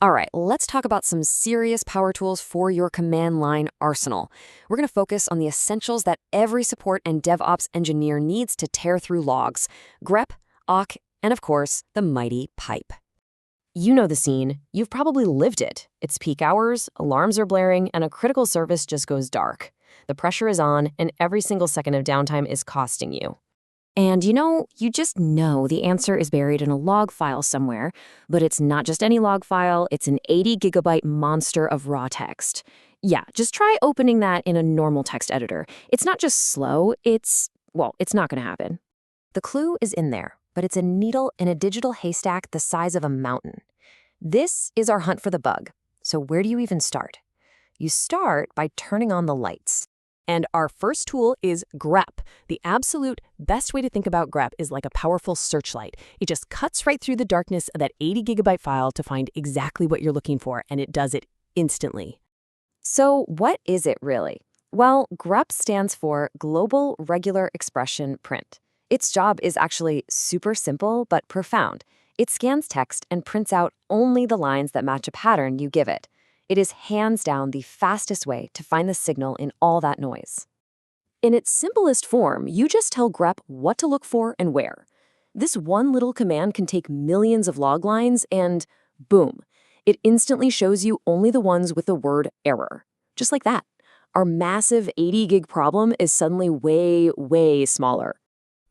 All right, let's talk about some serious power tools for your command line arsenal. We're going to focus on the essentials that every support and DevOps engineer needs to tear through logs: grep, awk, and of course, the mighty pipe. You know the scene. You've probably lived it. It's peak hours, alarms are blaring, and a critical service just goes dark. The pressure is on, and every single second of downtime is costing you. And you just know the answer is buried in a log file somewhere, but it's not just any log file, it's an 80 gigabyte monster of raw text. Yeah, just try opening that in a normal text editor. It's not just slow, it's not going to happen. The clue is in there, but it's a needle in a digital haystack the size of a mountain. This is our hunt for the bug. So where do you even start? You start by turning on the lights. And our first tool is grep. The absolute best way to think about grep is like a powerful searchlight. It just cuts right through the darkness of that 80 gigabyte file to find exactly what you're looking for, and it does it instantly. So what is it really? Well, grep stands for Global Regular Expression Print. Its job is actually super simple but profound. It scans text and prints out only the lines that match a pattern you give it. It is hands down the fastest way to find the signal in all that noise. In its simplest form, you just tell grep what to look for and where. This one little command can take millions of log lines and boom, it instantly shows you only the ones with the word error. Just like that. Our massive 80 gig problem is suddenly way, way smaller.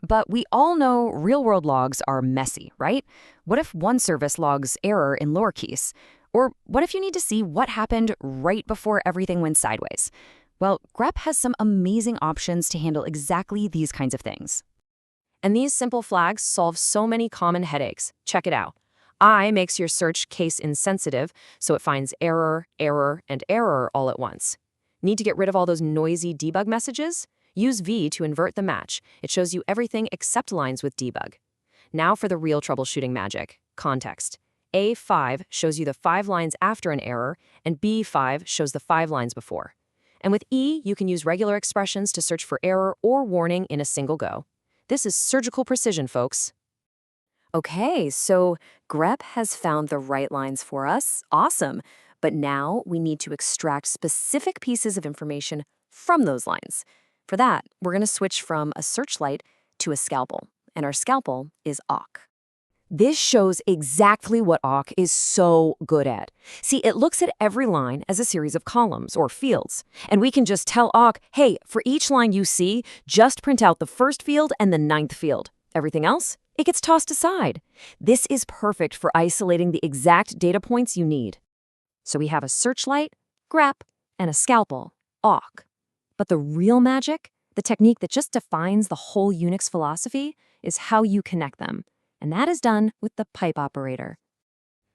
But we all know real-world logs are messy, right? What if one service logs error in lowercase? Or what if you need to see what happened right before everything went sideways? Well, grep has some amazing options to handle exactly these kinds of things. And these simple flags solve so many common headaches. Check it out. I makes your search case insensitive, so it finds error, error, and error all at once. Need to get rid of all those noisy debug messages? Use V to invert the match. It shows you everything except lines with debug. Now for the real troubleshooting magic: context. A5 shows you the 5 lines after an error, and B5 shows the 5 lines before. And with E, you can use regular expressions to search for error or warning in a single go. This is surgical precision, folks. Okay, so grep has found the right lines for us. Awesome. But now we need to extract specific pieces of information from those lines. For that, we're going to switch from a searchlight to a scalpel, and our scalpel is awk. This shows exactly what awk is so good at. See, it looks at every line as a series of columns or fields, and we can just tell awk, hey, for each line you see, just print out the first field and the 9th field. Everything else, it gets tossed aside. This is perfect for isolating the exact data points you need. So we have a searchlight, grep, and a scalpel, awk. But the real magic, the technique that just defines the whole Unix philosophy, is how you connect them. And that is done with the pipe operator.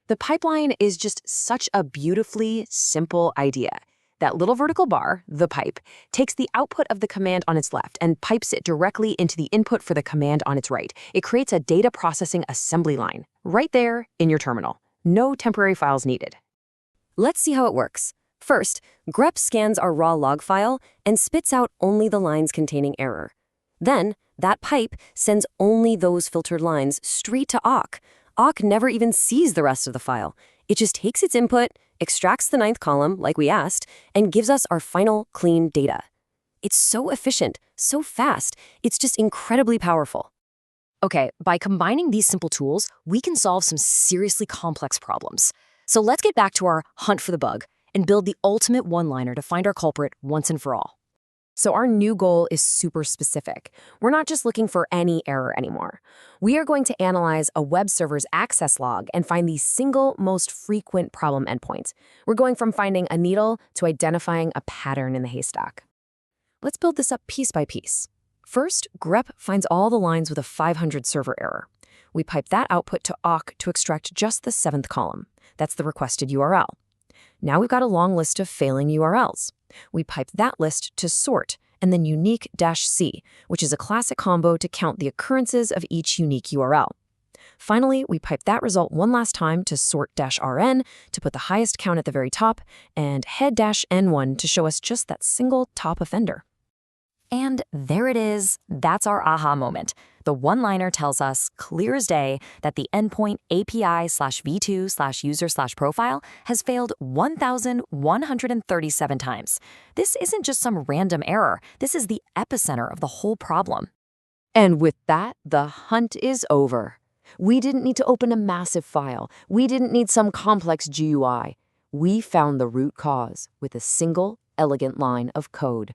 The pipeline is just such a beautifully simple idea. That little vertical bar, the pipe, takes the output of the command on its left and pipes it directly into the input for the command on its right. It creates a data processing assembly line, right there in your terminal. No temporary files needed. Let's see how it works. First, grep scans our raw log file and spits out only the lines containing error. Then, that pipe sends only those filtered lines straight to awk. Awk never even sees the rest of the file. It just takes its input, extracts the 9th column, like we asked, and gives us our final clean data. It's so efficient, so fast, it's just incredibly powerful. Okay, by combining these simple tools, we can solve some seriously complex problems. So let's get back to our hunt for the bug and build the ultimate one-liner to find our culprit once and for all. So our new goal is super specific. We're not just looking for any error anymore. We are going to analyze a web server's access log and find the single most frequent problem endpoints. We're going from finding a needle to identifying a pattern in the haystack. Let's build this up piece by piece. First, grep finds all the lines with a 500 server error. We pipe that output to awk to extract just the 7th column. That's the requested URL. Now we've got a long list of failing URLs. We pipe that list to sort, and then unique-c, which is a classic combo to count the occurrences of each unique URL. Finally, we pipe that result one last time to sort-rn to put the highest count at the very top, and head-n1 to show us just that single top offender. And there it is. That's our aha moment. The one-liner tells us, clear as day, that the endpoint API/v2/user/profile has failed 1,137 times. This isn't just some random error. This is the epicenter of the whole problem. And with that, the hunt is over. We didn't need to open a massive file. We didn't need some complex GUI. We found the root cause with a single, elegant line of code.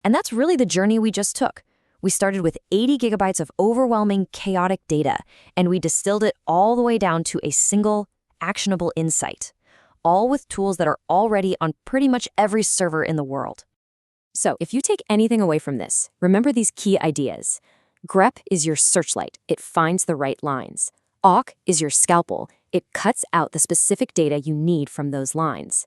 And that's really the journey we just took. We started with 80 gigabytes of overwhelming, chaotic data, and we distilled it all the way down to a single, actionable insight, all with tools that are already on pretty much every server in the world. So if you take anything away from this, remember these key ideas. Grep is your searchlight. It finds the right lines. Awk is your scalpel. It cuts out the specific data you need from those lines.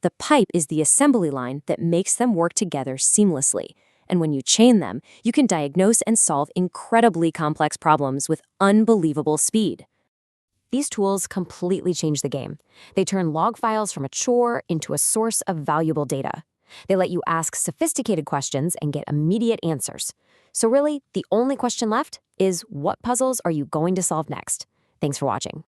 The pipe is the assembly line that makes them work together seamlessly. And when you chain them, you can diagnose and solve incredibly complex problems with unbelievable speed. These tools completely change the game. They turn log files from a chore into a source of valuable data. They let you ask sophisticated questions and get immediate answers. So really, the only question left is, what puzzles are you going to solve next? Thanks for watching.